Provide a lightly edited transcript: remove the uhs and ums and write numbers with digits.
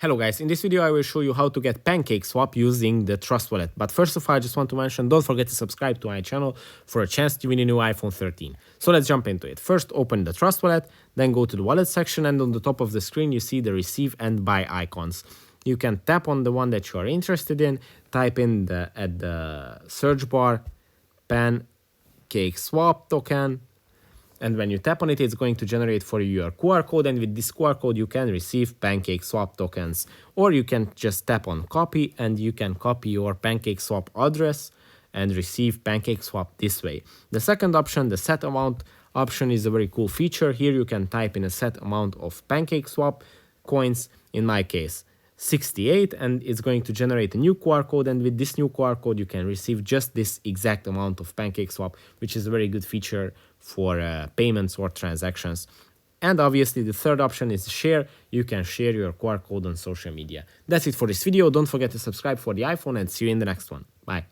Hello guys, in this video I will show you how to get PancakeSwap using the Trust Wallet. But first of all, I just want to mention, don't forget to subscribe to my channel for a chance to win a new iPhone 13. So let's jump into it. First, open the Trust Wallet, then go to the Wallet section, and on the top of the screen you see the Receive and Buy icons. You can tap on the one that you are interested in, type in at the search bar PancakeSwap token, and when you tap on it, it's going to generate for you your QR code, and with this QR code you can receive PancakeSwap tokens. Or you can just tap on copy and you can copy your PancakeSwap address and receive PancakeSwap this way. The second option, the set amount option, is a very cool feature. Here you can type in a set amount of PancakeSwap coins, in my case 68, and it's going to generate a new QR code, and with this new QR code you can receive just this exact amount of PancakeSwap, which is a very good feature for payments or transactions. And obviously the third option is share. You can share your QR code on social media. That's it for this video. Don't forget to subscribe for the iPhone, and see you in the next one. Bye.